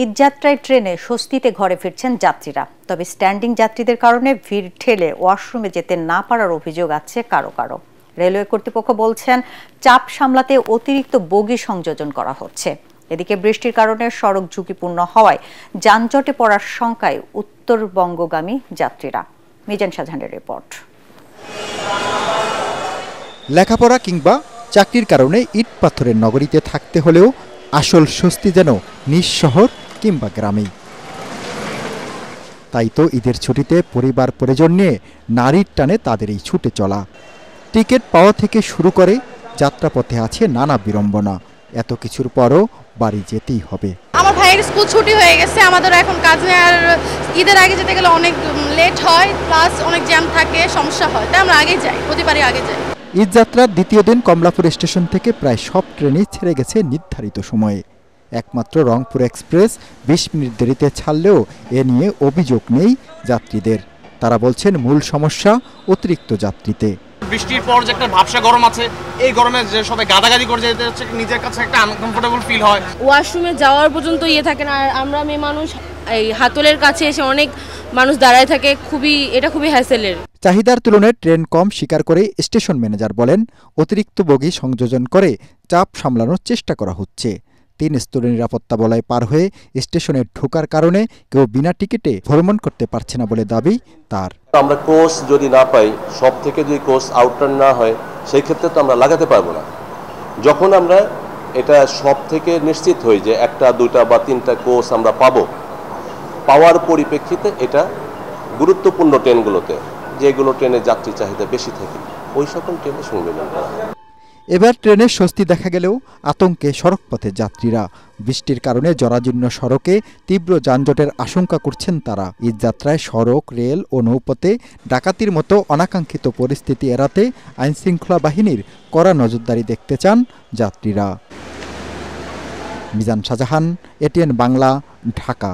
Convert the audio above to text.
ঈদযাত্রায় ট্রেনে স্বস্তিতে ঘরে ফিরছেন যাত্রীরা। তবে স্ট্যান্ডিং যাত্রীদের কারণে ভিড় ঠেলে ওয়াশরুমে যেতে না পারার অভিযোগ আছে কারো কারো। রেলওয়ে কর্তৃপক্ষ বলছেন, চাপ সামলাতে অতিরিক্ত বগি সংযোজন করা হচ্ছে। এদিকে বৃষ্টির কারণে সড়ক ঝুঁকিপূর্ণ হওয়ায় যানজটে পড়ার শঙ্কায় উত্তরবঙ্গগামী যাত্রীরা। মিজান শাহজাহানের রিপোর্ট। লেখাপড়া কিংবা চাকরির কারণে ইট পাথরের নগরীতে থাকতে হলেও আসল স্বস্তি যেন নিজ শহর কিংবা গ্রামেই। তাই তো ঈদের ছুটিতে পরিবার পরিজন নিয়ে নারীর টানে তাদের এই ছুটে চলা। টিকিট পাওয়া থেকে শুরু করে যাত্রাপথে আছে নানা বিড়ম্বনা। এত কিছুর পরও বাড়ি যেতেই হবে। আমার ভাইয়ের স্কুল ছুটি হয়ে গেছে, আমাদের এখন কাজে আর ঈদের আগে যেতে গেলে অনেক লেট হয়, প্লাস অনেক জ্যাম থাকে, সমস্যা হয়, তাই আমরা আগে যাই, প্রতিবারই আগে যাই। ঈদযাত্রার দ্বিতীয় দিন কমলাপুর স্টেশন থেকে প্রায় সব ট্রেনই ছেড়ে গেছে নির্ধারিত সময়ে। একমাত্র রংপুর এক্সপ্রেস 20 মিনিট দেরিতে ছাড়লেও এ নিয়ে অভিযোগ নেই যাত্রীদের। তারা বলছেন মূল সমস্যা অতিরিক্ত যাত্রীতে। বৃষ্টির পর যে একটা ভাবসা গরম আছে, এই গরমে যে সবাই গাদাগাদি করে যেতে হচ্ছে, নিজের কাছে একটা আনকমফোর্টেবল ফিল হয়। ওয়াশরুমে যাওয়ার পর্যন্ত থাকে না, আর আমরা মেয়ে মানুষ এই হাতলের কাছে এসে অনেক মানুষ দাঁড়ায় থাকে, এটা খুবই হ্যাসেলের। চাহিদার তুলনায় ট্রেন কম স্বীকার করে স্টেশন ম্যানেজার বলেন, অতিরিক্ত বগি সংযোজন করে চাপ সামলানোর চেষ্টা করা হচ্ছে। 3 স্তরের নিরাপত্তা বলয় পার হয়ে স্টেশনে ঢোকার কারণে কেউ বিনা টিকিটে ভ্রমণ করতে পারছে না বলে দাবি তার। আমরা কোচ যদি না পাই, সব থেকে যদি কোচ আউটটার্ন না হয়, সেই ক্ষেত্রে তো আমরা লাগাতে পারবো না। যখন আমরা এটা সব থেকে নিশ্চিত হই যে 1, 2 বা 3টা কোচ আমরা পাওয়ার পরিপ্রেক্ষিতে এটা গুরুত্বপূর্ণ ট্রেনগুলোতে, যেগুলো ট্রেনে যাত্রী চাহিদা বেশি থাকে, ওই সকল ট্রেনে সংযোজন করা হয়। এবার ট্রেনের স্বস্তি দেখা গেলেও আতঙ্কে সড়কপথে যাত্রীরা। বৃষ্টির কারণে জরাজীর্ণ সড়কে তীব্র যানজটের আশঙ্কা করছেন তারা। ঈদযাত্রায় সড়ক, রেল ও নৌপথে ডাকাতির মতো অনাকাঙ্ক্ষিত পরিস্থিতি এড়াতে আইনশৃঙ্খলা বাহিনীর কড়া নজরদারি দেখতে চান যাত্রীরা। মিজান শাহজাহান, এটিএন বাংলা, ঢাকা।